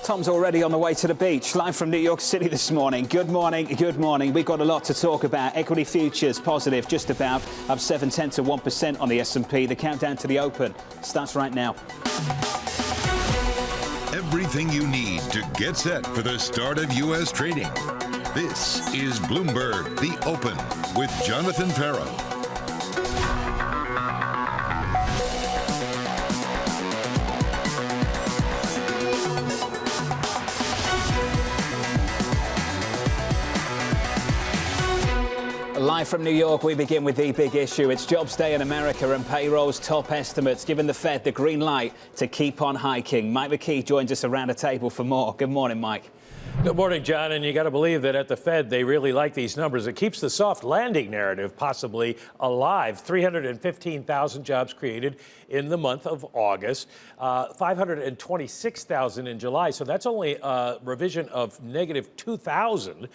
Tom's already on the way to the beach, live from New York City this morning. Good morning, good morning. We've got a lot to talk about. Equity futures positive, just about, up 0.7 to 1% on the S&P. The countdown to the open starts right now. Everything you need to get set for the start of U.S. trading. This is Bloomberg, The Open, with Jonathan Ferro. Live from New York, we begin with the big issue. It's jobs day in America and payrolls top estimates, giving the Fed the green light to keep on hiking. Mike McKee joins us around the table for more. Good morning, Mike. Good morning, John. And you got to believe that at the Fed, they really like these numbers. It keeps the soft landing narrative possibly alive. 315,000 jobs created in the month of August, 526,000 in July. So that's only a revision of negative 2,000,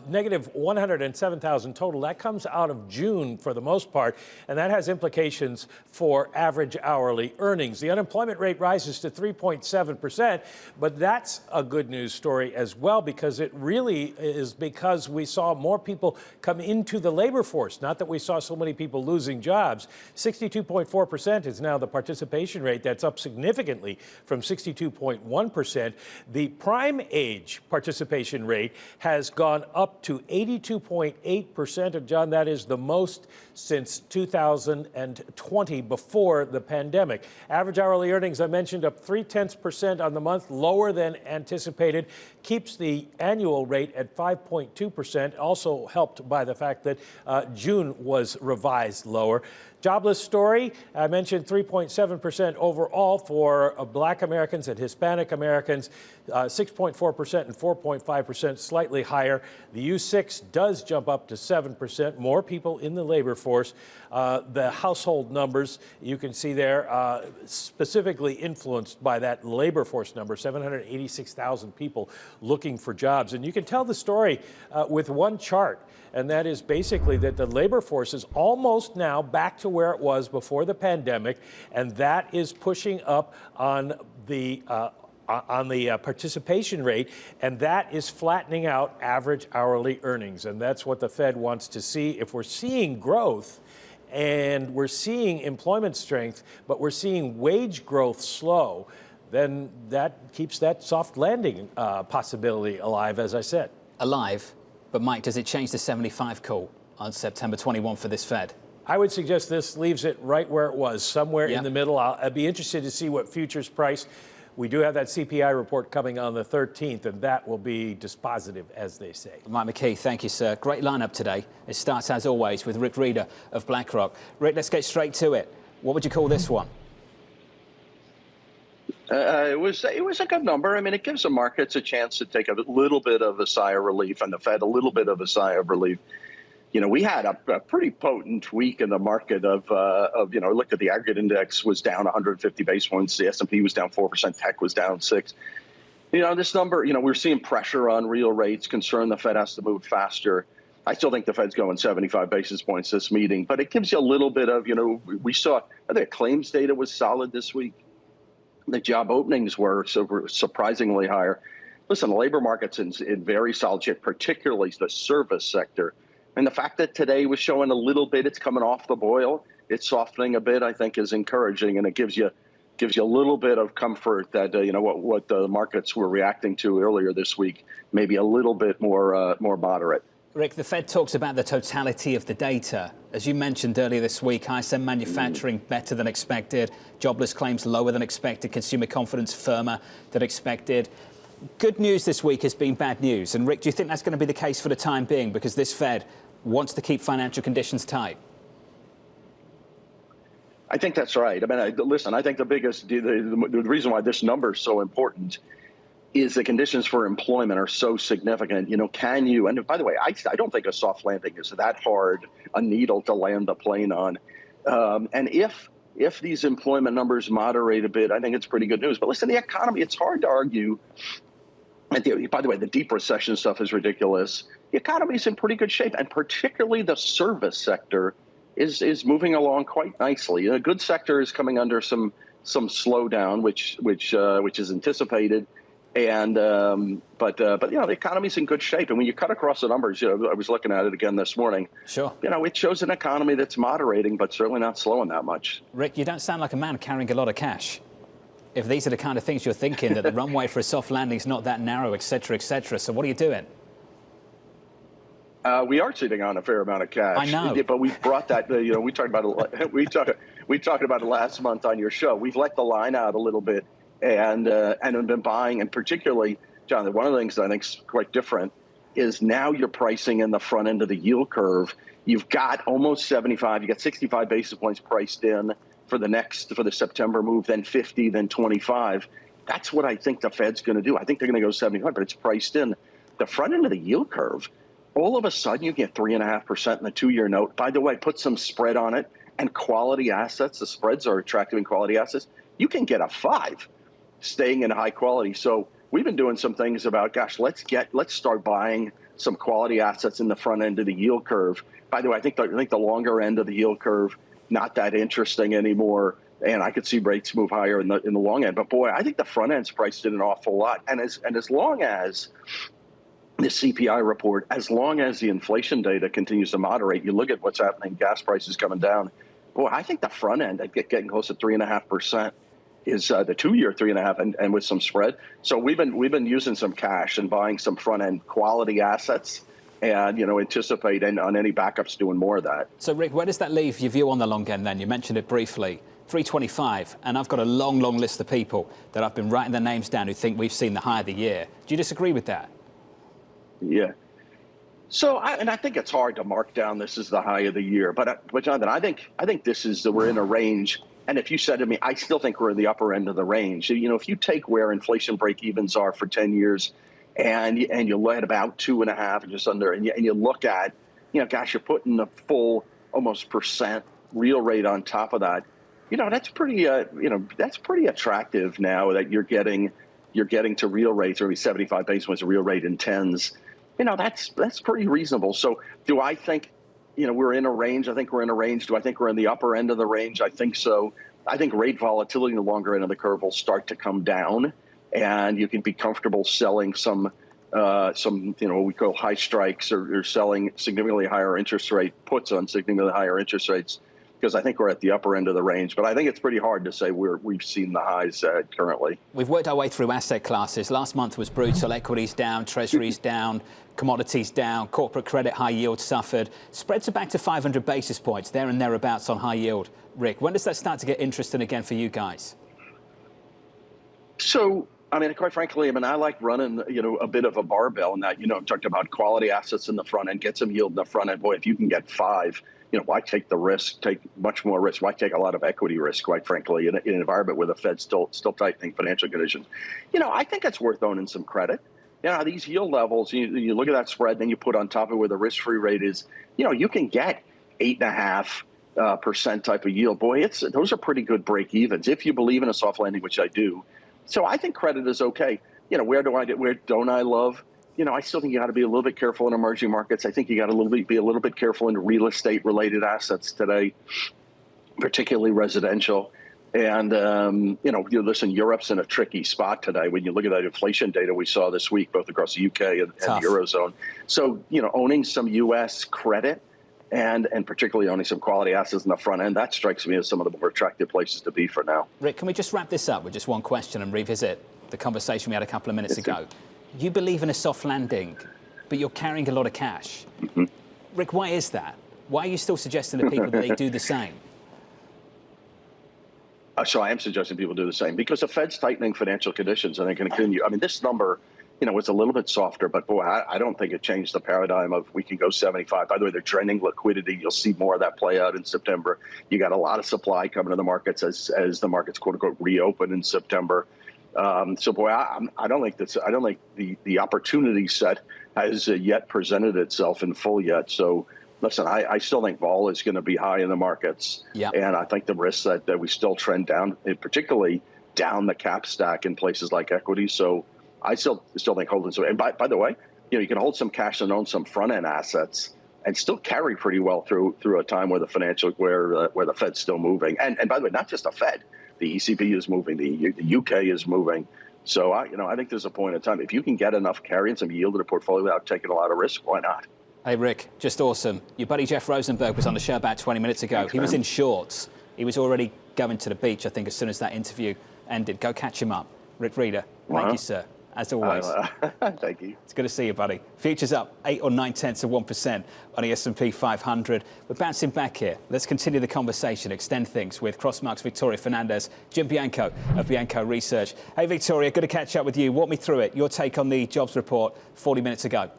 negative 107,000 total. That comes out of June for the most part, and that has implications for average hourly earnings. The unemployment rate rises to 3.7%, but that's a good news story as well, because it really is because we saw more people come into the labor force, not that we saw so many people losing jobs. 62.4% is now the participation rate. That's up significantly from 62.1%. The prime age participation rate has gone up to 82.8%. And John, that is the most since 2020, before the pandemic. Average hourly earnings, I mentioned, up 0.3% on the month, lower than anticipated. Keeps the annual rate at 5.2%, also helped by the fact that June was revised lower. Jobless story, I mentioned 3.7% overall for Black Americans and Hispanic Americans, 6.4% and 4.5%, slightly higher. The U6 does jump up to 7%, more people in the labor force. The household numbers, you can see there, specifically influenced by that labor force number, 786,000 people looking for jobs. And you can tell the story with one chart. And that is basically that the labor force is almost now back to where it was before the pandemic, and that is pushing up on the participation rate, and that is flattening out average hourly earnings. And that's what the Fed wants to see. If we're seeing growth and we're seeing employment strength, but we're seeing wage growth slow, then that keeps that soft landing possibility alive, as I said. Alive? But, Mike, does it change the 75 call on September 21 for this Fed? I would suggest this leaves it right where it was, somewhere in the middle. I'd be interested to see what futures price. We do have that CPI report coming on the 13th, and that will be dispositive, as they say. Mike McKee, thank you, sir. Great lineup today. It starts, as always, with Rick Reeder of BlackRock. Rick, let's get straight to it. What would you call this one? It was a good number. I mean, it gives the markets a chance to take a little bit of a sigh of relief, and the Fed a little bit of a sigh of relief. You know, we had a pretty potent week in the market of look at the aggregate index was down 150 basis points. The S&P was down 4%. Tech was down 6%. You know, this number, we're seeing pressure on real rates, concern the Fed has to move faster. I still think the Fed's going 75 basis points this meeting, but it gives you a little bit of, we saw the claims data was solid this week. The job openings were surprisingly higher. Listen, the labor market's in very solid shape, particularly the service sector. And the fact that today was showing a little bit, it's coming off the boil, it's softening a bit, I think is encouraging. And it gives you a little bit of comfort that, what the markets were reacting to earlier this week, maybe a little bit more moderate. Rick, the Fed talks about the totality of the data. As you mentioned earlier this week, ISM manufacturing better than expected, jobless claims lower than expected, consumer confidence firmer than expected. Good news this week has been bad news. And Rick, do you think that's going to be the case for the time being, because this Fed wants to keep financial conditions tight? I think that's right. I mean, listen, I think the reason why this number is so important is the conditions for employment are so significant. Can you, and by the way, I don't think a soft landing is that hard a needle to land the plane on. And if these employment numbers moderate a bit, I think it's pretty good news. But listen, the economy, it's hard to argue. And by the way, the deep recession stuff is ridiculous. The economy is in pretty good shape, and particularly the service sector is moving along quite nicely. A good sector is coming under some slowdown, which is anticipated. And but the economy's in good shape. And when you cut across the numbers, I was looking at it again this morning. Sure. It shows an economy that's moderating, but certainly not slowing that much. Rick, you don't sound like a man carrying a lot of cash. If these are the kind of things you're thinking, that the runway for a soft landing is not that narrow, et cetera, et cetera. So what are you doing? We are sitting on a fair amount of cash. I know, but we've brought that. We talked about it. We talked about it last month on your show. We've let the line out a little bit, and have been buying. And particularly, Jonathan, one of the things that I think is quite different is now you're pricing in the front end of the yield curve. You've got almost 75. You got 65 basis points priced in for the September move, then 50, then 25. That's what I think the Fed's going to do. I think they're going to go 75, but it's priced in. The front end of the yield curve. All of a sudden, you get 3.5% in the 2-year note. By the way, put some spread on it and quality assets. The spreads are attractive in quality assets. You can get a 5 staying in high quality. So we've been doing some things about, gosh, let's start buying some quality assets in the front end of the yield curve. By the way, I think the longer end of the yield curve, not that interesting anymore. And I could see rates move higher in the long end. But boy, I think the front end's priced in an awful lot. And as long as the CPI report, as long as the inflation data continues to moderate, you look at what's happening, gas prices coming down. Boy, I think the front end, getting close to 3.5%, is the 2-year 3.5%, and with some spread. So we've been using some cash and buying some front end quality assets, and anticipate on any backups doing more of that. So Rick, where does that leave your view on the long end then? You mentioned it briefly. 325, and I've got a long list of people that I've been writing their names down who think we've seen the high of the year. Do you disagree with that? Yeah. So, I think it's hard to mark down this is the high of the year, but Jonathan, I think this is we're in a range. And if you said to me, I still think we're in the upper end of the range. If you take where inflation break-evens are for 10 years, and you look at about 2.5 and just under, and you look at, gosh, you're putting the full almost % real rate on top of that. That's pretty attractive now that you're getting to real rates, or maybe 75 basis points of real rate in 10s. That's pretty reasonable. So do I think, we're in a range? I think we're in a range. Do I think we're in the upper end of the range? I think so. I think rate volatility in the longer end of the curve will start to come down, and you can be comfortable selling some what we call high strikes, or selling significantly higher interest rate puts on significantly higher interest rates, because I think we're at the upper end of the range. But I think it's pretty hard to say we've seen the highs currently. We've worked our way through asset classes. Last month was brutal. Equities down, treasuries down, commodities down, corporate credit, high yield suffered. Spreads are back to 500 basis points, there and thereabouts on high yield. Rick, when does that start to get interesting again for you guys? So, quite frankly, I like running, a bit of a barbell in that, talked about quality assets in the front end, get some yield in the front end. Boy, if you can get 5, why take the risk, take much more risk? Why take a lot of equity risk, quite frankly, in an environment where the Fed's still tightening financial conditions? I think it's worth owning some credit. These yield levels, you look at that spread, then you put on top of where the risk-free rate is, you can get 8.5% type of yield. Boy, those are pretty good break-evens if you believe in a soft landing, which I do. So I think credit is okay. Where don't I love? I still think you got to be a little bit careful in emerging markets. I think you got to be a little bit careful in real estate related assets today, particularly residential. And, listen, Europe's in a tricky spot today when you look at that inflation data we saw this week, both across the UK and the Eurozone. So, owning some U.S. credit and particularly owning some quality assets in the front end, that strikes me as some of the more attractive places to be for now. Rick, can we just wrap this up with just one question and revisit the conversation we had a couple of minutes ago? You believe in a soft landing, but you're carrying a lot of cash. Mm-hmm. Rick, why is that? Why are you still suggesting to people that they do the same? So I am suggesting people do the same because the Fed's tightening financial conditions, and they can continue. This number, was a little bit softer, but boy, I don't think it changed the paradigm of we can go 75. By the way, they're trending liquidity. You'll see more of that play out in September. You got a lot of supply coming to the markets as the markets quote unquote reopen in September. So boy, I don't think the opportunity set has yet presented itself in full yet. So listen, I still think vol is going to be high in the markets. Yep. And I think the risks that we still trend down, particularly down the cap stack in places like equity. So I still think holding some. And by the way, you can hold some cash and own some front end assets and still carry pretty well through a time where the Fed's still moving. And by the way, not just the Fed. The ECB is moving. The UK is moving. So I think there's a point in time. If you can get enough carry and some yield in a portfolio without taking a lot of risk, why not? Hey, Rick, just awesome. Your buddy Jeff Rosenberg was on the show about 20 minutes ago. He was in shorts. He was already going to the beach, I think, as soon as that interview ended. Go catch him up. Rick Reeder, thank you, sir, as always. Thank you. It's good to see you, buddy. Futures up 8 or 9/10% on the S&P 500. We're bouncing back here. Let's continue the conversation, extend things with Crossmark's Victoria Fernandez, Jim Bianco of Bianco Research. Hey, Victoria, good to catch up with you. Walk me through it. Your take on the jobs report 40 minutes ago.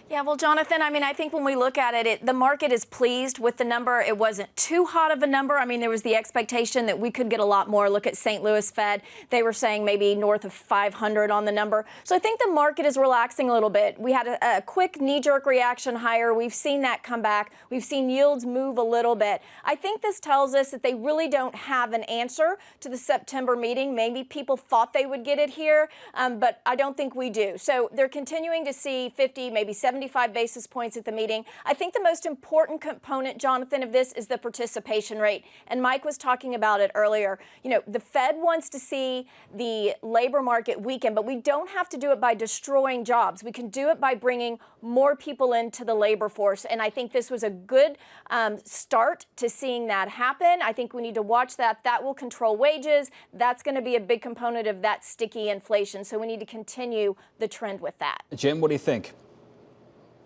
Yeah, well, Jonathan, I mean, I think when we look at it, the market is pleased with the number. It wasn't too hot of a number. I mean, there was the expectation that we could get a lot more. Look at St. Louis Fed. They were saying maybe north of 500 on the number. So I think the market is relaxing a little bit. We had a quick knee-jerk reaction higher. We've seen that come back. We've seen yields move a little bit. I think this tells us that they really don't have an answer to the September meeting. Maybe people thought they would get it here, but I don't think we do. So they're continuing to see 50, maybe 75 basis points at the meeting. I think the most important component, Jonathan, of this is the participation rate. And Mike was talking about it earlier. You know, the Fed wants to see the labor market weaken, but we don't have to do it by destroying jobs. We can do it by bringing more people into the labor force. And I think this was a good start to seeing that happen. I think we need to watch that. That will control wages. That's going to be a big component of that sticky inflation. So we need to continue the trend with that. Jim, what do you think?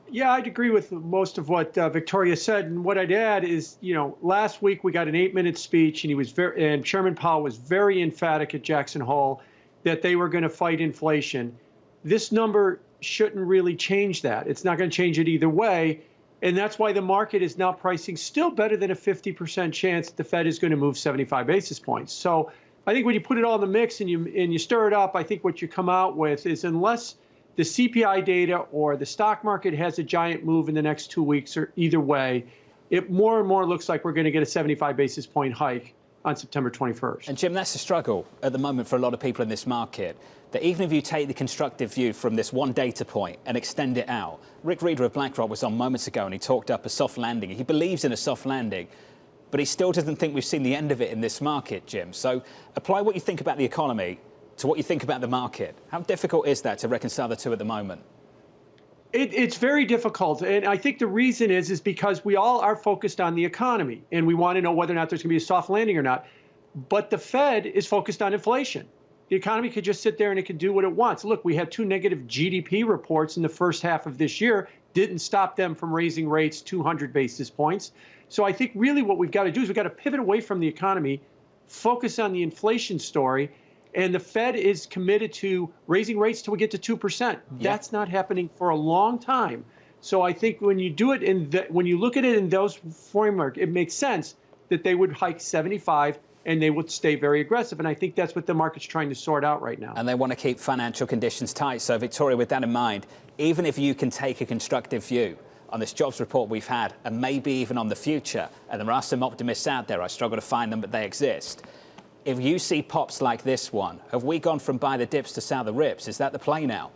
Yeah, I'd agree with most of what Victoria said. And what I'd add is, last week we got an 8-minute speech, and Chairman Powell was very emphatic at Jackson Hole that they were going to fight inflation. This number shouldn't really change that. It's not going to change it either way. And that's why the market is now pricing still better than a 50% chance the Fed is going to move 75 basis points. So I think when you put it all in the mix and you stir it up, I think what you come out with is, unless the CPI data or the stock market has a giant move in the next 2 weeks, or either way, it more and more looks like we're going to get a 75 basis point hike on September 21st. And Jim, that's the struggle at the moment for a lot of people in this market, that even if you take the constructive view from this one data point and extend it out, Rick Reeder of BlackRock was on moments ago and he talked up a soft landing. He believes in a soft landing, but he still doesn't think we've seen the end of it in this market, Jim. So apply what you think about the economy to what you think about the market. How difficult is that to reconcile the two at the moment? It's very difficult. And I think the reason is because we all are focused on the economy and we want to know whether or not there's going to be a soft landing or not. But the Fed is focused on inflation. The economy could just sit there and it could do what it wants. Look, we had 2 negative GDP reports in the first half of this year. Didn't stop them from raising rates 200 basis points. So I think really what we've got to do is we've got to pivot away from the economy, focus on the inflation story. And the Fed is committed to raising rates till we get to 2%. That's not happening for a long time. So I think when you do it when you look at it in those framework, it makes sense that they would hike 75 and they would stay very aggressive. And I think that's what the market's trying to sort out right now. And they want to keep financial conditions tight. So Victoria, with that in mind, even if you can take a constructive view on this jobs report we've had, and maybe even on the future, and there are some optimists out there, I struggle to find them, but they exist. If you see pops like this one, have we gone from buy the dips to sell the rips? Is that the play now?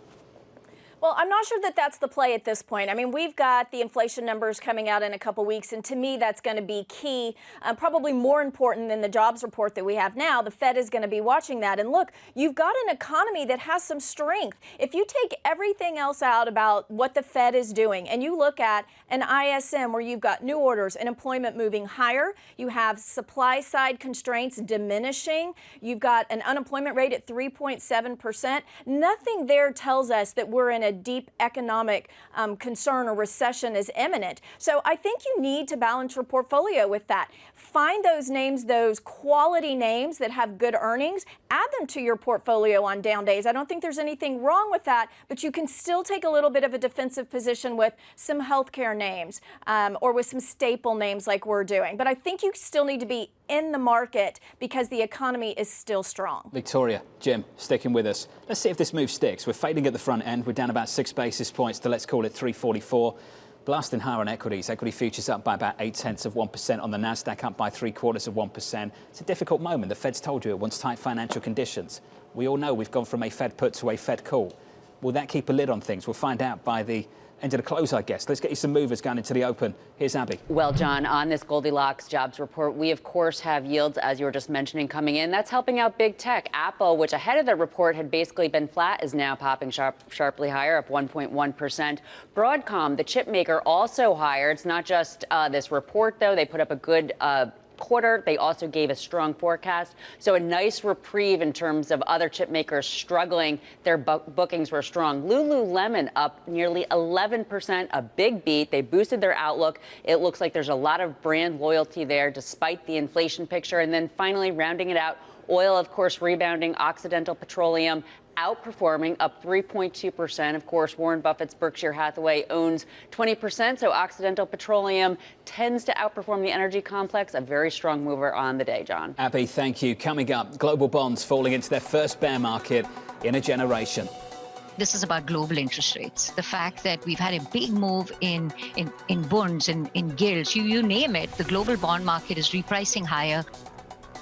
Well, I'm not sure that that's the play at this point. I mean, we've got the inflation numbers coming out in a couple weeks, and to me, that's going to be key, probably more important than the jobs report that we have now. The Fed is going to be watching that. And look, you've got an economy that has some strength. If you take everything else out about what the Fed is doing, and you look at an ISM where you've got new orders and employment moving higher, you have supply side constraints diminishing, you've got an unemployment rate at 3.7%, nothing there tells us that we're in a deep economic concern or recession is imminent. So I think you need to balance your portfolio with that. Find those names, those quality names that have good earnings, add them to your portfolio on down days. I don't think there's anything wrong with that, but you can still take a little bit of a defensive position with some healthcare names or with some staple names like we're doing. But I think you still need to be in the market because the economy is still strong. Victoria, Jim, sticking with us. Let's see if this move sticks. We're fading at the front end. We're down about 6 basis points to, let's call it 344. Blasting higher on equities. Equity futures up by about 0.8% on the Nasdaq, up by 0.75%. It's a difficult moment. The Fed's told you it wants tight financial conditions. We all know we've gone from a Fed put to a Fed call. Will that keep a lid on things? We'll find out by the end of the close, I guess. Let's get you some movers going into the open. Here's Abby. Well, John, on this Goldilocks jobs report, we, of course, have yields, as you were just mentioning, coming in. That's helping out big tech. Apple, which ahead of the report had basically been flat, is now popping sharply higher, up 1.1%. Broadcom, the chip maker, also higher. It's not just this report, though. They put up a good quarter. They also gave a strong forecast. So a nice reprieve in terms of other chip makers struggling. Their bookings were strong. Lululemon up nearly 11%, a big beat. They boosted their outlook. It looks like there's a lot of brand loyalty there despite the inflation picture. And then finally, rounding it out, oil, of course, rebounding. Occidental Petroleum outperforming, up 3.2%. Of course, Warren Buffett's Berkshire Hathaway owns 20%, so Occidental Petroleum tends to outperform the energy complex, a very strong mover on the day, John. Abby, thank you. Coming up, global bonds falling into their first bear market in a generation. This is about global interest rates. The fact that we've had a big move in bonds, in gilts, you name it, the global bond market is repricing higher.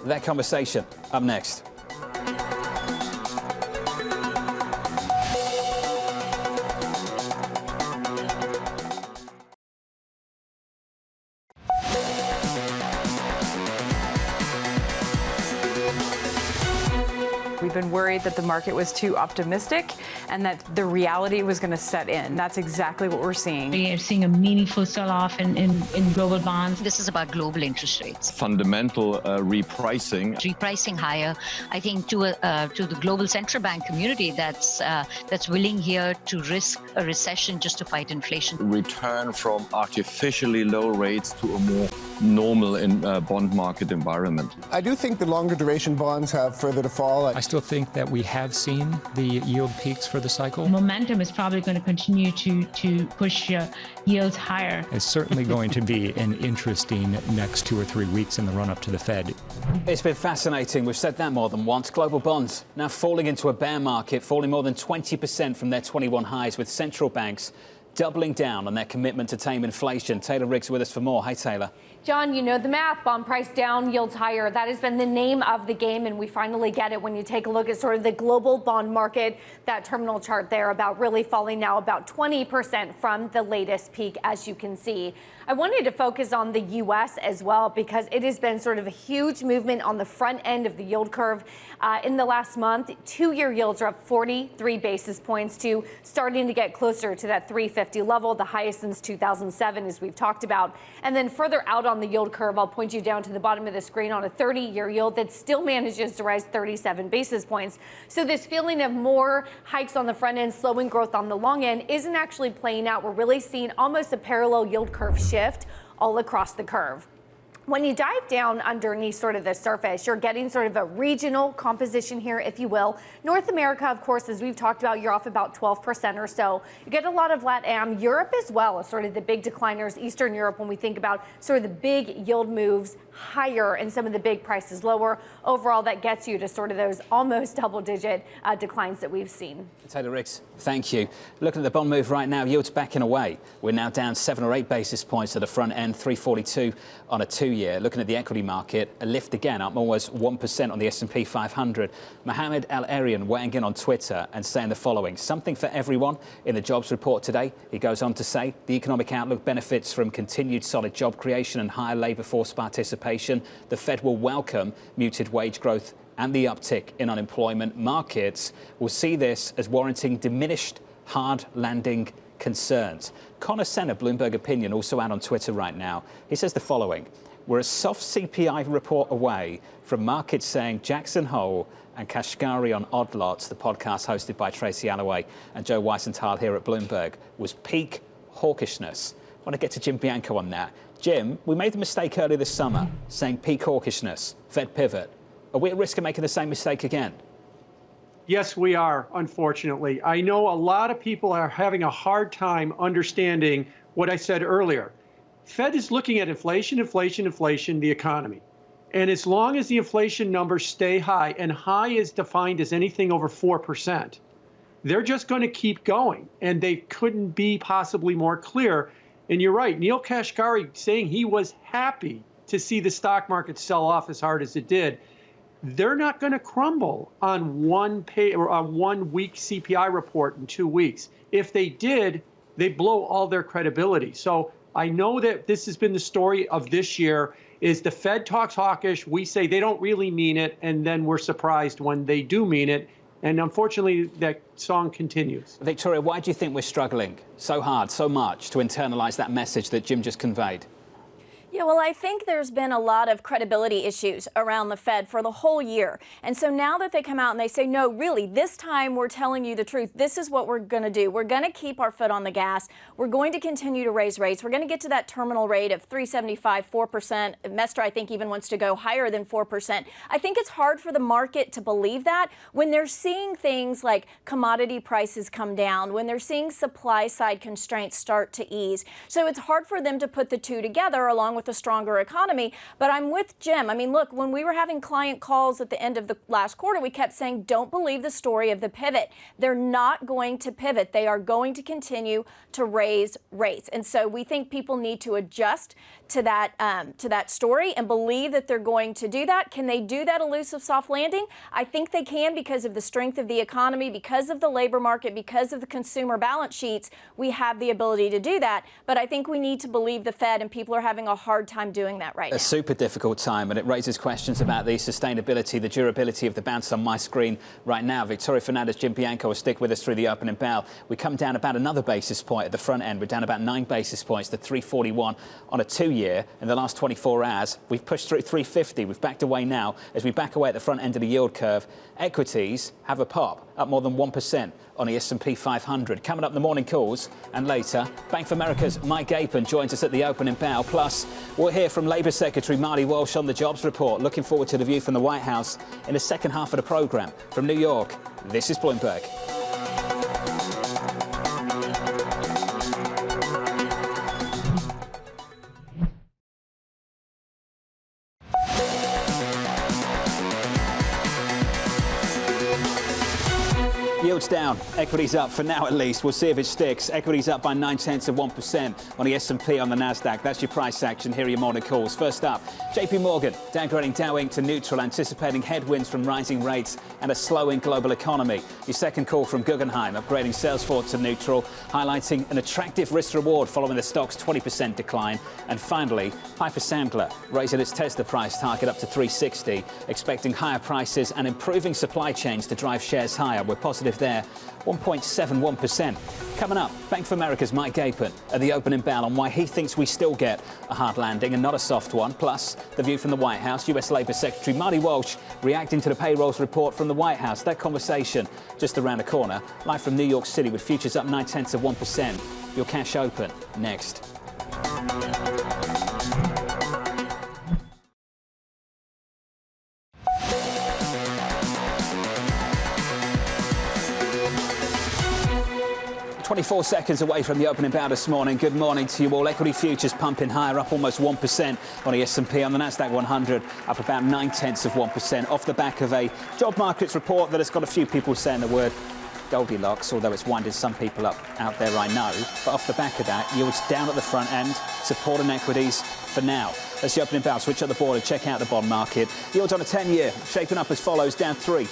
That conversation up next. We've been worried that the market was too optimistic and that the reality was going to set in. That's exactly what we're seeing. We are seeing a meaningful sell-off in global bonds. This is about global interest rates. Fundamental repricing. Repricing higher, I think, to the global central bank community that's willing here to risk a recession just to fight inflation. Return from artificially low rates to a more normal bond market environment. I do think the longer duration bonds have further to fall. I still think that we have seen the yield peaks for the cycle. Momentum is probably going to continue to push yields higher. It's certainly going to be an interesting next 2 or 3 weeks in the run-up to the Fed. It's been fascinating. We've said that more than once. Global bonds now falling into a bear market, falling more than 20% from their 21 highs, with central banks doubling down on their commitment to tame inflation. Taylor Riggs with us for more. Hi, Taylor. John, you know the math. Bond price down, yields higher. That has been the name of the game, and we finally get it when you take a look at sort of the global bond market. That terminal chart there about really falling now about 20% from the latest peak, as you can see. I wanted to focus on the U.S. as well because it has been sort of a huge movement on the front end of the yield curve. In the last month, 2-year yields are up 43 basis points to starting to get closer to that 350 level, the highest since 2007, as we've talked about. And then further out on the yield curve, I'll point you down to the bottom of the screen on a 30-year yield that still manages to rise 37 basis points. So this feeling of more hikes on the front end, slowing growth on the long end isn't actually playing out. We're really seeing almost a parallel yield curve shift all across the curve. When you dive down underneath sort of the surface, you're getting sort of a regional composition here, if you will. North America, of course, as we've talked about, you're off about 12% or so. You get a lot of LatAm. Europe as well is sort of the big decliners. Eastern Europe, when we think about sort of the big yield moves higher and some of the big prices lower. Overall, that gets you to sort of those almost double-digit declines that we've seen. Taylor Riggs, thank you. Looking at the bond move right now, yields backing away. We're now down 7 or 8 basis points at the front end, 342 on a 2-year. Looking at the equity market, a lift again, up almost 1% on the S&P 500. Mohammed Al-Arian weighing in on Twitter and saying the following: something for everyone in the jobs report today. He goes on to say the economic outlook benefits from continued solid job creation and higher labour force participation. The Fed will welcome muted wage growth and the uptick in unemployment. Markets will see this as warranting diminished hard landing concerns. Connor Senna, Bloomberg Opinion, also out on Twitter right now. He says the following: we're a soft CPI report away from markets saying Jackson Hole and Kashkari on Odd Lots, the podcast hosted by Tracy Alloway and Joe Weisenthal here at Bloomberg, was peak hawkishness. I want to get to Jim Bianco on that. Jim, we made the mistake earlier this summer saying peak hawkishness, Fed pivot. Are we at risk of making the same mistake again? Yes, we are, unfortunately. I know a lot of people are having a hard time understanding what I said earlier. Fed is looking at inflation, the economy. And as long as the inflation numbers stay high, and high is defined as anything over 4%, they're just going to keep going. And they couldn't be possibly more clear. And you're right, Neil Kashkari saying he was happy to see the stock market sell off as hard as it did. They're not going to crumble on one week CPI report in 2 weeks. If they did, they blow all their credibility. So I know that this has been the story of this year, is the Fed talks hawkish, we say they don't really mean it, and then we're surprised when they do mean it. And unfortunately, that song continues. Victoria, why do you think we're struggling so hard, so much, to internalize that message that Jim just conveyed? Yeah, well, I think there's been a lot of credibility issues around the Fed for the whole year. And so now that they come out and they say, no, really, this time we're telling you the truth. This is what we're going to do. We're going to keep our foot on the gas. We're going to continue to raise rates. We're going to get to that terminal rate of 3.75, 4%. Mester, I think, even wants to go higher than 4%. I think it's hard for the market to believe that when they're seeing things like commodity prices come down, when they're seeing supply side constraints start to ease. So it's hard for them to put the two together along with a stronger economy. But I'm with Jim. I mean, look, when we were having client calls at the end of the last quarter, we kept saying, don't believe the story of the pivot. They're not going to pivot. They are going to continue to raise rates. And so we think people need to adjust to that story and believe that they're going to do that. Can they do that elusive soft landing? I think they can because of the strength of the economy, because of the labor market, because of the consumer balance sheets. We have the ability to do that. But I think we need to believe the Fed, and people are having a hard time doing that right now. A super difficult time, and it raises questions about the sustainability, the durability of the bounce on my screen right now. Victoria Fernandez, Jim Bianco will stick with us through the opening bell. We come down about another basis point at the front end. We're down about 9 basis points to 341 on a 2-year. In the last 24 hours, we've pushed through 350. We've backed away now. As we back away at the front end of the yield curve, equities have a pop, up more than 1% on the S&P 500. Coming up in the morning calls, and later, Bank of America's Mike Gapin joins us at the opening bell. Plus, we'll hear from Labour Secretary Marty Walsh on the jobs report. Looking forward to the view from the White House in the second half of the programme. From New York, this is Bloomberg. Yields down, equities up for now at least. We'll see if it sticks. Equities up by 0.9% on the S&P, on the Nasdaq. That's your price action. Here are your morning calls. First up, JP Morgan downgrading Dow Inc. to neutral, anticipating headwinds from rising rates and a slowing global economy. Your second call from Guggenheim, upgrading Salesforce to neutral, highlighting an attractive risk reward following the stock's 20% decline. And finally, Piper Sandler raising its Tesla price target up to $360, expecting higher prices and improving supply chains to drive shares higher. We're positive there, 1.71%. Coming up, Bank of America's Mike Gapin at the opening bell on why he thinks we still get a hard landing and not a soft one. Plus, the view from the White House. US Labour Secretary Marty Walsh reacting to the payrolls report from the White House. That conversation just around the corner. Live from New York City with futures up 0.9%. Your cash open next. 24 seconds away from the opening bell this morning. Good morning to you all. Equity futures pumping higher, up almost 1% on the S&P. On the Nasdaq 100, up about 0.9% off the back of a job markets report that has got a few people saying the word Goldilocks, although it's winded some people up out there, I know. But off the back of that, yields down at the front end, support in equities for now. That's the opening bell. Switch at the board and check out the bond market. Yields on a 10-year shaping up as follows: down 3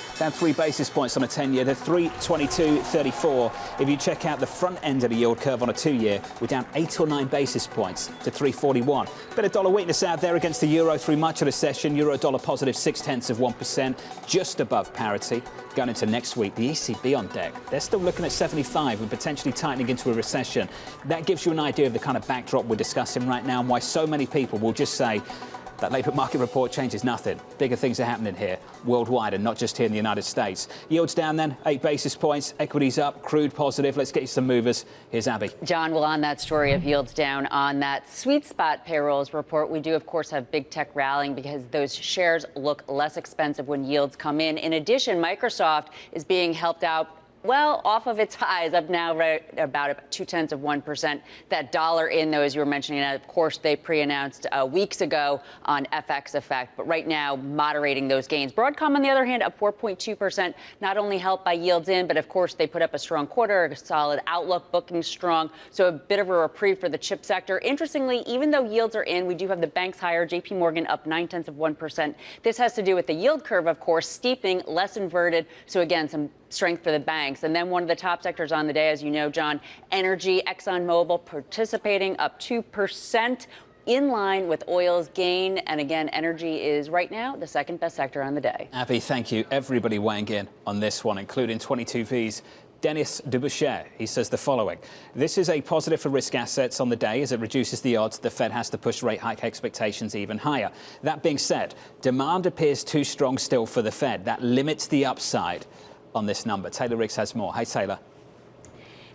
basis points on a 10-year to 322.34. If you check out the front end of the yield curve on a 2-year, we're down 8 or 9 basis points to 341. Bit of dollar weakness out there against the euro through much of the session. Euro dollar positive 0.6%, just above parity. Going into next week, the ECB on deck. They're still looking at 75 and potentially tightening into a recession. That gives you an idea of the kind of backdrop we're discussing right now and why so many people will just say that labour market report changes nothing. Bigger things are happening here worldwide and not just here in the United States. Yields down then, 8 basis points, equities up, crude positive. Let's get you some movers. Here's Abby. John, well, on that story of yields down on that sweet spot payrolls report, we do, of course, have big tech rallying because those shares look less expensive when yields come in. In addition, Microsoft is being helped out well off of its highs, up now right about 0.2%. That dollar in, though, as you were mentioning, of course, they pre-announced weeks ago on FX effect, but right now moderating those gains. Broadcom, on the other hand, up 4.2%, not only helped by yields in, but of course they put up a strong quarter, a solid outlook, booking strong, so a bit of a reprieve for the chip sector. Interestingly, even though yields are in, we do have the banks higher. JP Morgan up 0.9%. This has to do with the yield curve, of course, steepening, less inverted. So again, some strength for the banks. And then one of the top sectors on the day, as you know, John, energy, ExxonMobil participating up 2%. In line with oil's gain. And again, energy is right now the second best sector on the day. Abby, thank you. Everybody weighing in on this one, including 22V's Dennis Duboucher. He says the following. This is a positive for risk assets on the day as it reduces the odds the Fed has to push rate hike expectations even higher. That being said, demand appears too strong still for the Fed. That limits the upside on this number. Taylor Riggs has more. Hey, Taylor.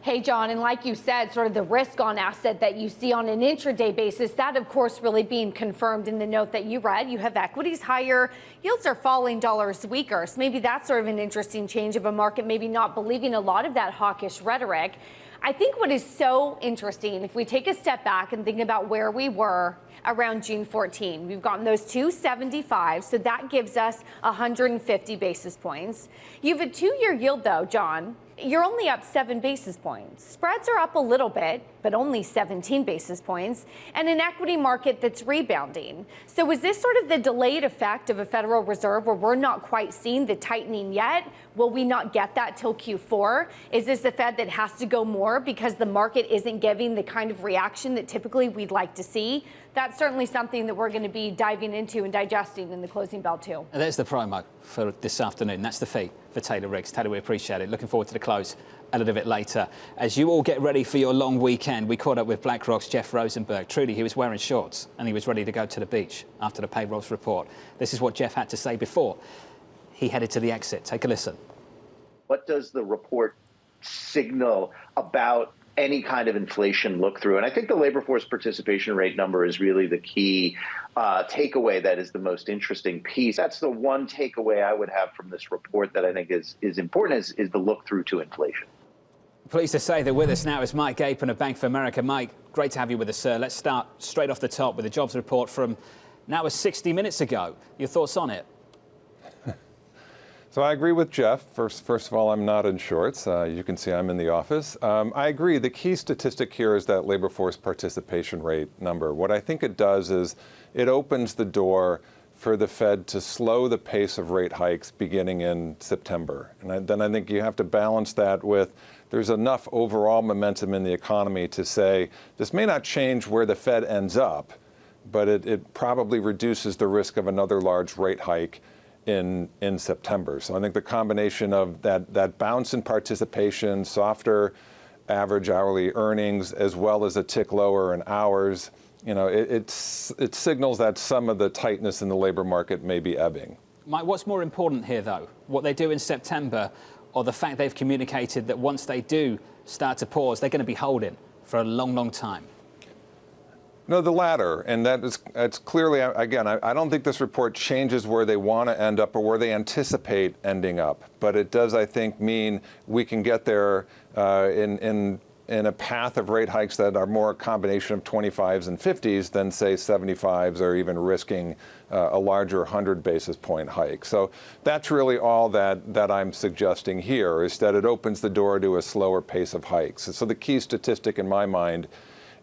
Hey, John, and like you said, sort of the risk on asset that you see on an intraday basis, that, of course, really being confirmed in the note that you read. You have equities higher, yields are falling, dollars weaker. So maybe that's sort of an interesting change of a market, maybe not believing a lot of that hawkish rhetoric. I think what is so interesting, if we take a step back and think about where we were around June 14, we've gotten those 275, so that gives us 150 basis points. You have a 2-year yield, though, John. You're only up 7 basis points. Spreads are up a little bit, but only 17 basis points, and an equity market that's rebounding. So is this sort of the delayed effect of a Federal Reserve where we're not quite seeing the tightening yet? Will we not get that till Q4? Is this a Fed that has to go more because the market isn't giving the kind of reaction that typically we'd like to see? That's certainly something that we're going to be diving into and digesting in the closing bell, too. And there's the promo for this afternoon. That's the fee for Taylor Riggs. Taylor, we appreciate it. Looking forward to the close a little bit later. As you all get ready for your long weekend, we caught up with BlackRock's Jeff Rosenberg. Truly, he was wearing shorts and he was ready to go to the beach after the payrolls report. This is what Jeff had to say before he headed to the exit. Take a listen. What does the report signal about any kind of inflation look through? And I think the labor force participation rate number is really the key takeaway that is the most interesting piece. That's the one takeaway I would have from this report that I think is important is the look through to inflation. Pleased to say that with us now is Mike Gapen of Bank of America. Mike, great to have you with us, sir. Let's start straight off the top with the jobs report from now 60 minutes ago. Your thoughts on it? So I agree with Jeff. First of all, I'm not in shorts. You can see I'm in the office. I agree. The key statistic here is that labor force participation rate number. What I think it does is it opens the door for the Fed to slow the pace of rate hikes beginning in September. And then I think you have to balance that with there's enough overall momentum in the economy to say this may not change where the Fed ends up, but it probably reduces the risk of another large rate hike in September. So I think the combination of that bounce in participation, softer average hourly earnings, as well as a tick lower in hours, it signals that some of the tightness in the labor market may be ebbing. Mike, what's more important here, though? What they do in September or the fact they've communicated that once they do start to pause, they're going to be holding for a long, long time? No, the latter. And that's clearly, again, I don't think this report changes where they want to end up or where they anticipate ending up. But it does, I think, mean we can get there in a path of rate hikes that are more a combination of 25s and 50s than, say, 75s or even risking a larger 100 basis point hike. So that's really all that I'm suggesting here, is that it opens the door to a slower pace of hikes. So the key statistic in my mind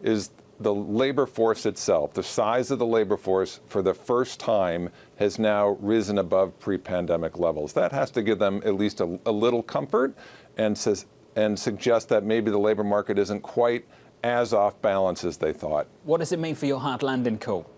is the labor force itself. The size of the labor force for the first time has now risen above pre-pandemic levels. That has to give them at least a little comfort and suggest that maybe the labor market isn't quite as off balance as they thought. What does it mean for your hard landing call?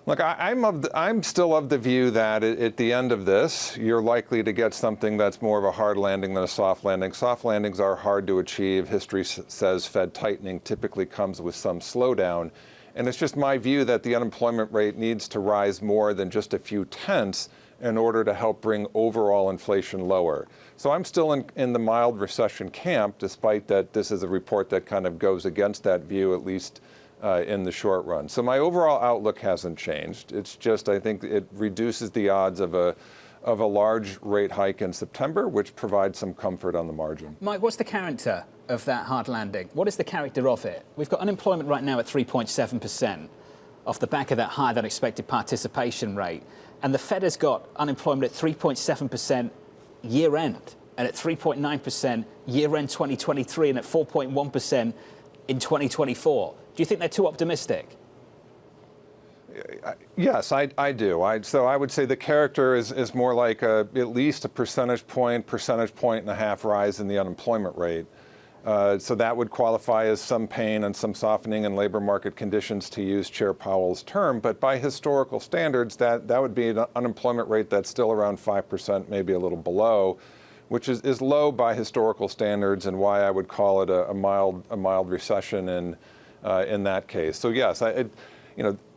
Look, I'm still of the view that at the end of this, you're likely to get something that's more of a hard landing than a soft landing. Soft landings are hard to achieve. History says Fed tightening typically comes with some slowdown. And it's just my view that the unemployment rate needs to rise more than just a few tenths in order to help bring overall inflation lower. So I'm still in the mild recession camp, despite that this is a report that kind of goes against that view, at least in the short run. So my overall outlook hasn't changed. It's just I think it reduces the odds of a large rate hike in September, which provides some comfort on the margin. Mike, what's the character of that hard landing? What is the character of it? We've got unemployment right now at 3.7% off the back of that higher than expected participation rate. And the Fed has got unemployment at 3.7% year end and at 3.9% year end 2023 and at 4.1% in 2024. Do you think they're too optimistic? Yes, I do. So I would say the character is more like at least a percentage point and a half rise in the unemployment rate. So that would qualify as some pain and some softening in labor market conditions, to use Chair Powell's term. But by historical standards, that would be an unemployment rate that's still around 5%, maybe a little below, which is low by historical standards, and why I would call it a mild recession in that case. So yes,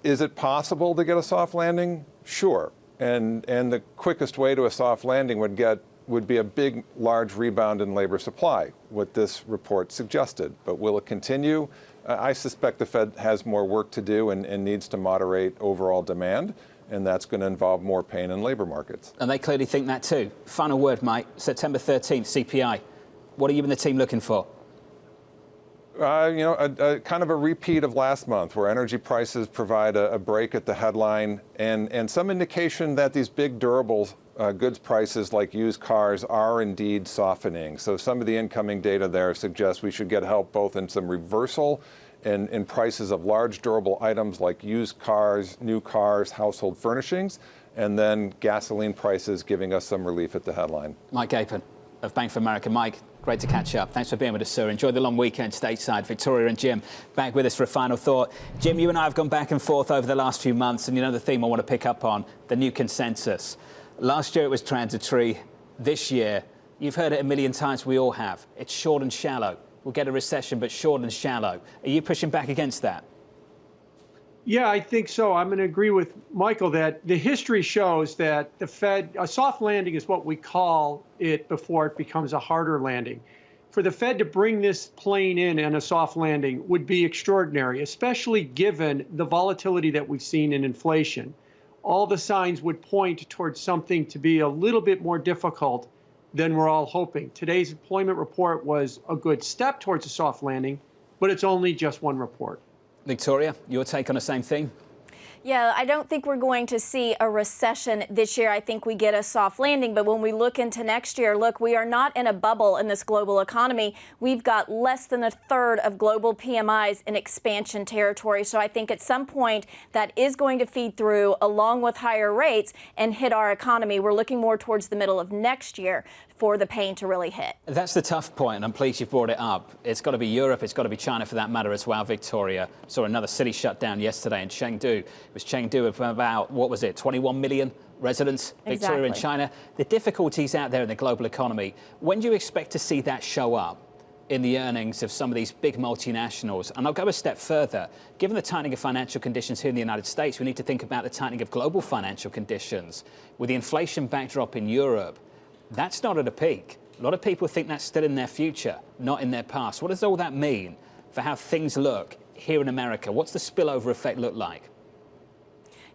is it possible to get a soft landing? Sure. And the quickest way to a soft landing would be a big, large rebound in labor supply, what this report suggested. But will it continue? I suspect the Fed has more work to do and needs to moderate overall demand, and that's going to involve more pain in labor markets. And they clearly think that too. Final word, Mike. September 13th, CPI. What are you and the team looking for? A kind of a repeat of last month, where energy prices provide a break at the headline, and some indication that these big durables goods prices like used cars are indeed softening. So some of the incoming data there suggests we should get help both in some reversal in prices of large durable items like used cars, new cars, household furnishings, and then gasoline prices giving us some relief at the headline. Mike Apin of Bank of America. Mike, great to catch up. Thanks for being with us, sir. Enjoy the long weekend stateside. Victoria and Jim back with us for a final thought. Jim, you and I have gone back and forth over the last few months, and you know the theme I want to pick up on, the new consensus. Last year it was transitory. This year, you've heard it a million times, we all have. It's short and shallow. We'll get a recession, but short and shallow. Are you pushing back against that? Yeah, I think so. I'm going to agree with Michael that the history shows that the Fed, a soft landing is what we call it before it becomes a harder landing. For the Fed to bring this plane in a soft landing would be extraordinary, especially given the volatility that we've seen in inflation. All the signs would point towards something to be a little bit more difficult than we're all hoping. Today's employment report was a good step towards a soft landing, but it's only just one report. Victoria, your take on the same thing? Yeah, I don't think we're going to see a recession this year. I think we get a soft landing. But when we look into next year, look, we are not in a bubble in this global economy. We've got less than a third of global PMIs in expansion territory. So I think at some point that is going to feed through along with higher rates and hit our economy. We're looking more towards the middle of next year for the pain to really hit. That's the tough point, and I'm pleased you've brought it up. It's got to be Europe, it's got to be China for that matter as well, Victoria. Saw another city shut down yesterday in Chengdu. It was Chengdu of about, 21 million residents, Victoria, in China. The difficulties out there in the global economy, when do you expect to see that show up in the earnings of some of these big multinationals? And I'll go a step further. Given the tightening of financial conditions here in the United States, we need to think about the tightening of global financial conditions. With the inflation backdrop in Europe, that's not at a peak. A lot of people think that's still in their future, not in their past. What does all that mean for how things look here in America? What's the spillover effect look like?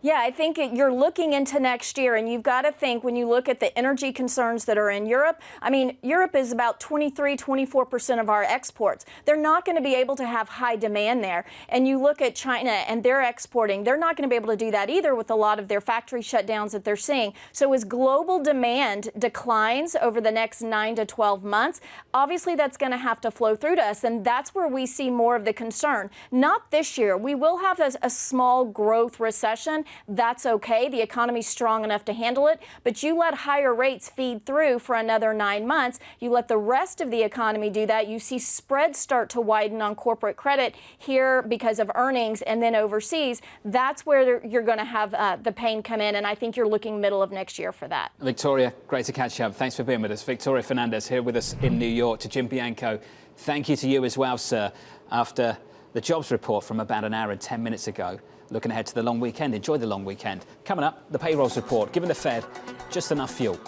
Yeah, I think you're looking into next year, and you've got to think when you look at the energy concerns that are in Europe. I mean, Europe is about 24% of our exports. They're not going to be able to have high demand there. And you look at China and they're exporting. They're not going to be able to do that either with a lot of their factory shutdowns that they're seeing. So as global demand declines over the next 9 to 12 months, obviously that's going to have to flow through to us. And that's where we see more of the concern. Not this year. We will have a small growth recession. That's okay. The economy's strong enough to handle it. But you let higher rates feed through for another 9 months. You let the rest of the economy do that. You see spreads start to widen on corporate credit here because of earnings, and then overseas. That's where you're going to have the pain come in. And I think you're looking middle of next year for that. Victoria, great to catch up. Thanks for being with us. Victoria Fernandez here with us in New York. To Jim Bianco, thank you to you as well, sir. After the jobs report from about an hour and 10 minutes ago, looking ahead to the long weekend. Enjoy the long weekend. Coming up, the payrolls report, giving the Fed just enough fuel.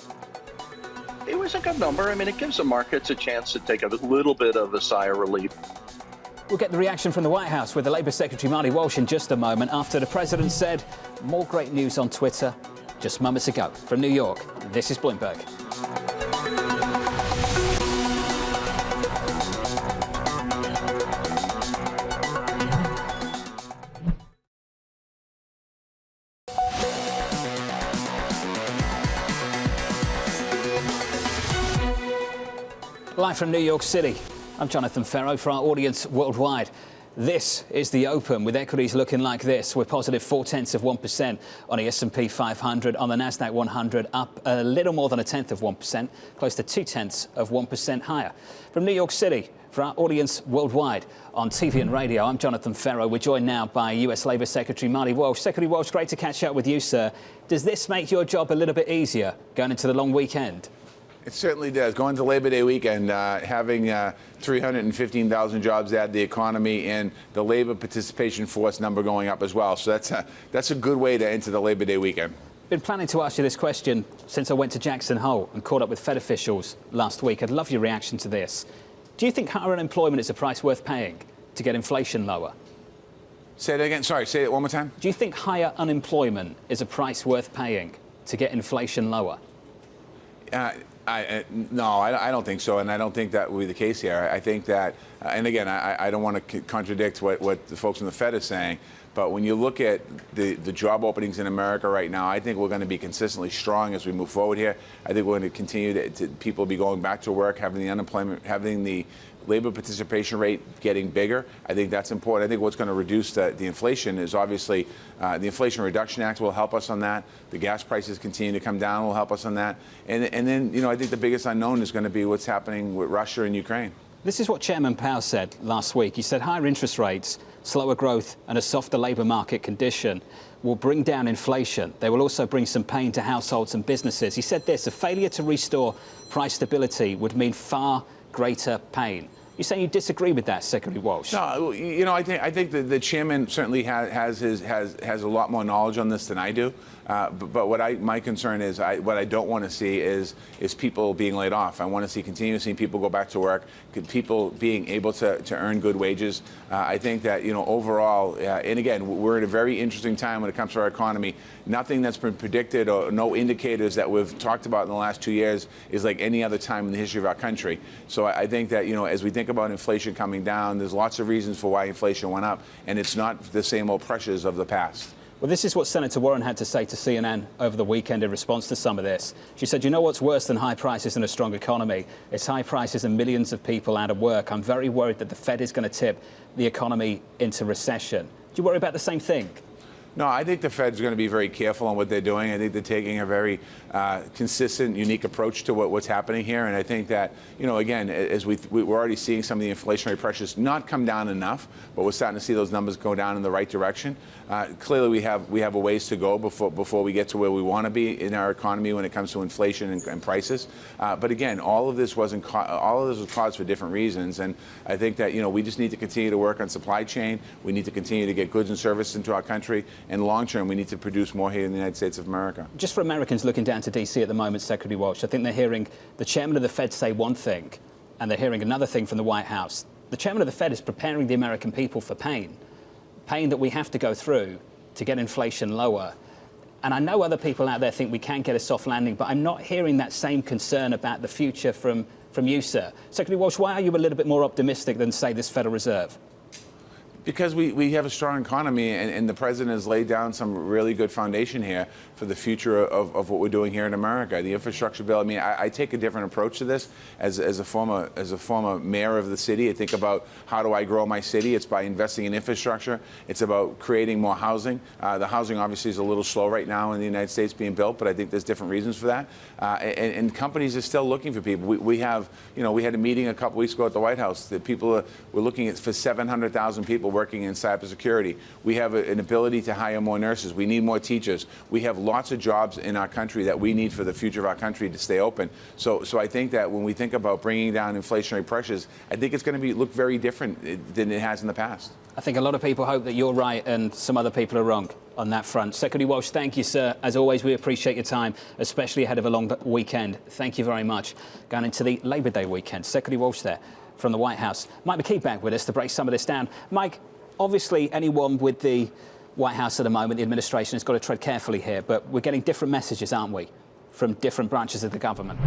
It was a good number. I mean, it gives the markets a chance to take a little bit of a sigh of relief. We'll get the reaction from the White House with the Labour Secretary Marty Walsh in just a moment after the President said more great news on Twitter just moments ago. From New York, this is Bloomberg. Live from New York City, I'm Jonathan Ferro. For our audience worldwide, This is the open with equities looking like this. We're positive 0.4% on the S&P 500. On the Nasdaq 100, up a little more than 0.1%, close to 0.2% higher. From New York City, for our audience worldwide on TV and radio, I'm Jonathan Ferro. We're joined now by US Labour Secretary Marty Walsh. Secretary Walsh, great to catch up with you, sir. Does this make your job a little bit easier going into the long weekend? It certainly does. Going to Labor Day weekend, having 315,000 jobs add to the economy and the labor participation force number going up as well. So that's a good way to enter the Labor Day weekend. Been planning to ask you this question since I went to Jackson Hole and caught up with Fed officials last week. I'd love your reaction to this. Do you think higher unemployment is a price worth paying to get inflation lower? Say that again. Sorry, say it one more time. Do you think higher unemployment is a price worth paying to get inflation lower? No, I don't think so, and I don't think that will be the case here. I think that, and again, I don't want to contradict what the folks from the Fed are saying, but when you look at the job openings in America right now, I think we're going to be consistently strong as we move forward here. I think we're going to continue to people be going back to work, having the unemployment, having the labor participation rate getting bigger. I think that's important. I think what's going to reduce the inflation is obviously the Inflation Reduction Act will help us on that. The gas prices continue to come down will help us on that. And then, you know, I think the biggest unknown is going to be what's happening with Russia and Ukraine. This is what Chairman Powell said last week. He said higher interest rates, slower growth and a softer labour market condition will bring down inflation. They will also bring some pain to households and businesses. He said this: a failure to restore price stability would mean far greater pain. You're saying you disagree with that, Secretary Walsh? No, you know, I think the chairman certainly has a lot more knowledge on this than I do. But my concern is what I don't want to see is people being laid off. I want to see continue seeing people go back to work, people being able to earn good wages. I think that, you know, overall, and again, we're in a very interesting time when it comes to our economy. Nothing that's been predicted or no indicators that we've talked about in the last 2 years is like any other time in the history of our country. So I think that, you know, as we think about inflation coming down, there's lots of reasons for why inflation went up, and it's not the same old pressures of the past. Well, this is what Senator Warren had to say to CNN over the weekend in response to some of this. She said, you know what's worse than high prices and a strong economy? It's high prices and millions of people out of work. I'm very worried that the Fed is going to tip the economy into recession. Do you worry about the same thing? No, I think the Fed's going to be very careful on what they're doing. I think they're taking a very consistent, unique approach to what's happening here. And I think that, you know, again, as we're already seeing some of the inflationary pressures not come down enough, but we're starting to see those numbers go down in the right direction. Clearly, we have a ways to go before we get to where we want to be in our economy when it comes to inflation and prices. But again, all of this was caused for different reasons. And I think that, you know, we just need to continue to work on supply chain. We need to continue to get goods and services into our country. And long term, we need to produce more here in the United States of America. Just for Americans looking down to D.C. at the moment, Secretary Walsh, I think they're hearing the chairman of the Fed say one thing, and they're hearing another thing from the White House. The chairman of the Fed is preparing the American people for pain that we have to go through to get inflation lower. And I know other people out there think we can get a soft landing, but I'm not hearing that same concern about the future from you, sir. Secretary Walsh, why are you a little bit more optimistic than, say, this Federal Reserve? Because we have a strong economy, and the president has laid down some really good foundation here for the future of what we're doing here in America. The infrastructure bill. I mean, I take a different approach to this as a former mayor of the city. I think about how do I grow my city. It's by investing in infrastructure. It's about creating more housing. The housing obviously is a little slow right now in the United States being built, but I think there's different reasons for that. And companies are still looking for people. We have, you know, we had a meeting a couple weeks ago at the White House that people were looking at for 700,000 people working in cybersecurity. We have an ability to hire more nurses. We need more teachers. We have lots of jobs in our country that we need for the future of our country to stay open. So I think that when we think about bringing down inflationary pressures, I think it's going to look very different than it has in the past. I think a lot of people hope that you're right and some other people are wrong on that front. Secretary Walsh, thank you, sir. As always, we appreciate your time, especially ahead of a long weekend. Thank you very much. Going into the Labor Day weekend. Secretary Walsh there from the White House. Mike McKee back with us to break some of this down. Mike, obviously, anyone with the White House at the moment, the administration, has got to tread carefully here, but we're getting different messages, aren't we, from different branches of the government?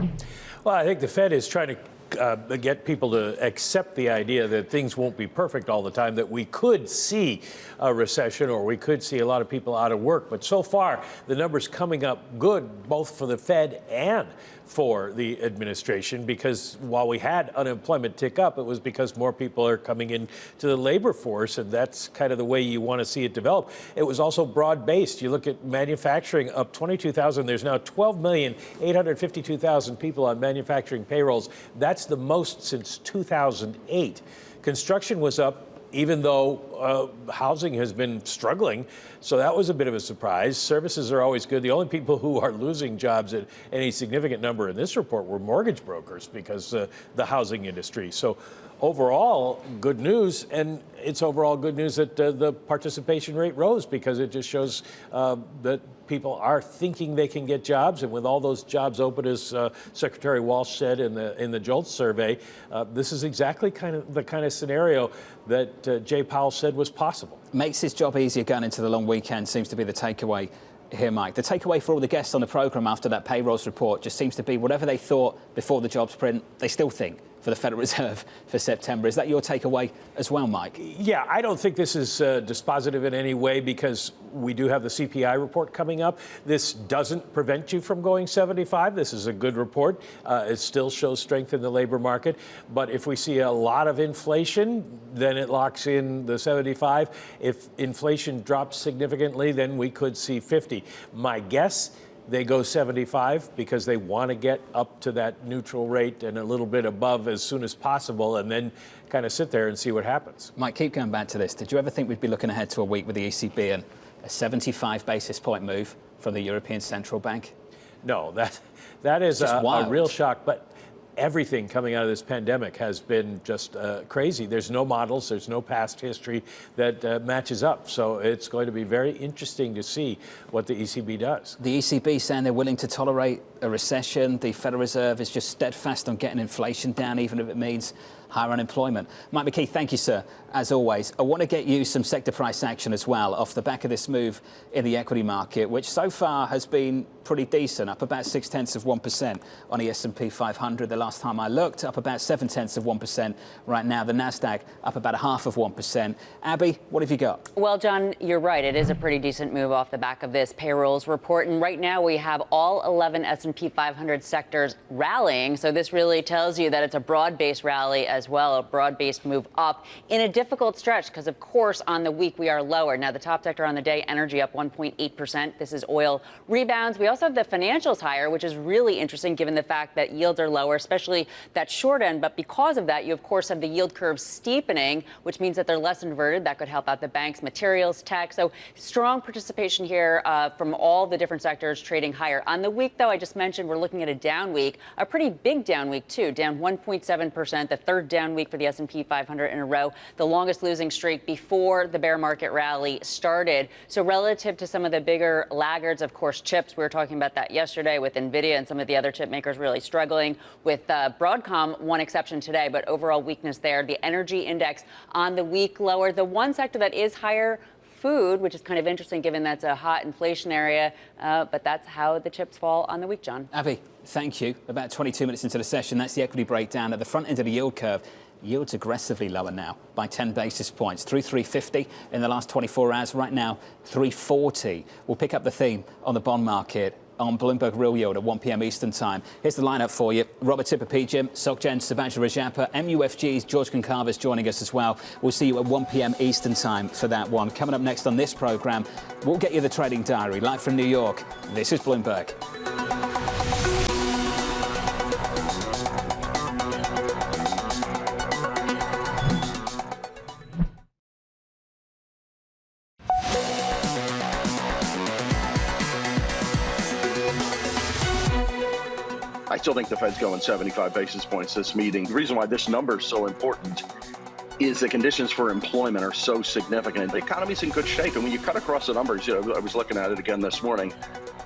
Well, I think the Fed is trying to get people to accept the idea that things won't be perfect all the time, that we could see a recession or we could see a lot of people out of work. But so far, the numbers coming up good, both for the Fed and for the administration, because while we had unemployment tick up, it was because more people are coming in to the labor force, and that's kind of the way you want to see it develop. It was also broad-based. You look at manufacturing up 22,000. There's now 12,852,000 people on manufacturing payrolls. That's the most since 2008. Construction was up, even though housing has been struggling. So that was a bit of a surprise. Services are always good. The only people who are losing jobs at any significant number in this report were mortgage brokers, because the housing industry. So overall, good news. And it's overall good news that the participation rate rose, because it just shows that people are thinking they can get jobs. And with all those jobs open, as Secretary Walsh said in the JOLTS survey, this is exactly the kind of scenario that Jay Powell said was possible. Makes his job easier going into the long weekend seems to be the takeaway here, Mike. The takeaway for all the guests on the programme after that payrolls report just seems to be whatever they thought before the jobs print, they still think for the Federal Reserve for September. Is that your takeaway as well, Mike? Yeah, I don't think this is dispositive in any way, because we do have the CPI report coming up. This doesn't prevent you from going 75. This is a good report. It still shows strength in the labor market. But if we see a lot of inflation, then it locks in the 75. If inflation drops significantly, then we could see 50. My guess, they go 75 because they want to get up to that neutral rate and a little bit above as soon as possible, and then kind of sit there and see what happens. Mike, keep going back to this. Did you ever think we'd be looking ahead to a week with the ECB and a 75 basis point move from the European Central Bank? No, that is a real shock. But everything coming out of this pandemic has been just crazy. There's no models, there's no past history that matches up. So it's going to be very interesting to see what the ECB does. The ECB saying they're willing to tolerate a recession. The Federal Reserve is just steadfast on getting inflation down, even if it means higher unemployment. Mike McKee, thank you, sir, as always. I want to get you some sector price action as well off the back of this move in the equity market, which so far has been pretty decent, up about 0.6% on the S&P 500 the last time I looked, up about 0.7% right now. The Nasdaq up about 0.5%. Abby, what have you got? Well, John, you're right. It is a pretty decent move off the back of this payrolls report. And right now we have all 11 S&P 500 sectors rallying. So this really tells you that it's a broad-based rally as well, a broad-based move up in a difficult stretch, because, of course, on the week we are lower. Now, the top sector on the day, energy up 1.8%. This is oil rebounds. We also have the financials higher, which is really interesting given the fact that yields are lower, especially that short end. But because of that, you, of course, have the yield curve steepening, which means that they're less inverted. That could help out the banks, materials, tech. So strong participation here from all the different sectors trading higher. On the week, though, I just mentioned we're looking at a down week, a pretty big down week, too, down 1.7%, the third down week for the S&P 500 in a row, the longest losing streak before the bear market rally started. So relative to some of the bigger laggards, of course, chips, we were talking about that yesterday with NVIDIA and some of the other chip makers really struggling, with Broadcom, one exception today, but overall weakness there. The energy index on the week lower. The one sector that is higher, food, which is kind of interesting given that's a hot inflation area, but that's how the chips fall on the week, John. Abby, thank you. About 22 minutes into the session, that's the equity breakdown. At the front end of the yield curve, yields aggressively lower now by 10 basis points, through 350 in the last 24 hours. Right now, 340. We'll pick up the theme on the bond market on Bloomberg Real Yield at 1 p.m. Eastern Time. Here's the lineup for you. Robert Tipper-Pejim, SocGen, Sibaja Rajappa, MUFG's George Concalves joining us as well. We'll see you at 1 p.m. Eastern Time for that one. Coming up next on this programme, we'll get you the trading diary live from New York. This is Bloomberg. I still think the Fed's going 75 basis points this meeting. The reason why this number is so important is the conditions for employment are so significant. The economy's in good shape. And when you cut across the numbers, I was looking at it again this morning,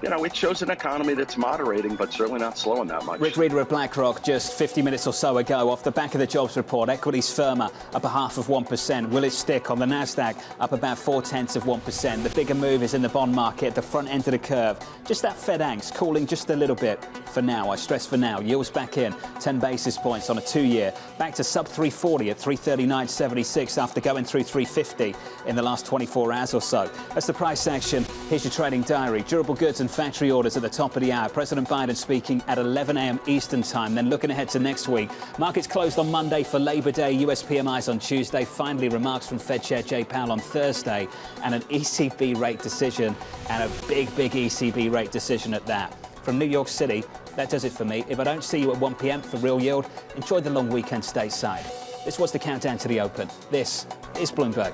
it shows an economy that's moderating, but certainly not slowing that much. Rick Reeder at BlackRock just 50 minutes or so ago, off the back of the jobs report, equities firmer up 0.5%. Will it stick on the NASDAQ? Up about 0.4%. The bigger move is in the bond market, the front end of the curve. Just that Fed angst cooling just a little bit for now. I stress for now. Yields back in 10 basis points on a 2-year. Back to sub 340 at 339.76 after going through 350 in the last 24 hours or so. That's the price action. Here's your trading diary. Durable goods and factory orders at the top of the hour. President Biden speaking at 11 a.m. Eastern time. Then looking ahead to next week. Markets closed on Monday for Labor Day. US PMIs on Tuesday. Finally, remarks from Fed Chair Jay Powell on Thursday. And an ECB rate decision. And a big ECB rate decision at that. From New York City, that does it for me. If I don't see you at 1 p.m. for Real Yield, enjoy the long weekend stateside. This was the countdown to the open. This is Bloomberg.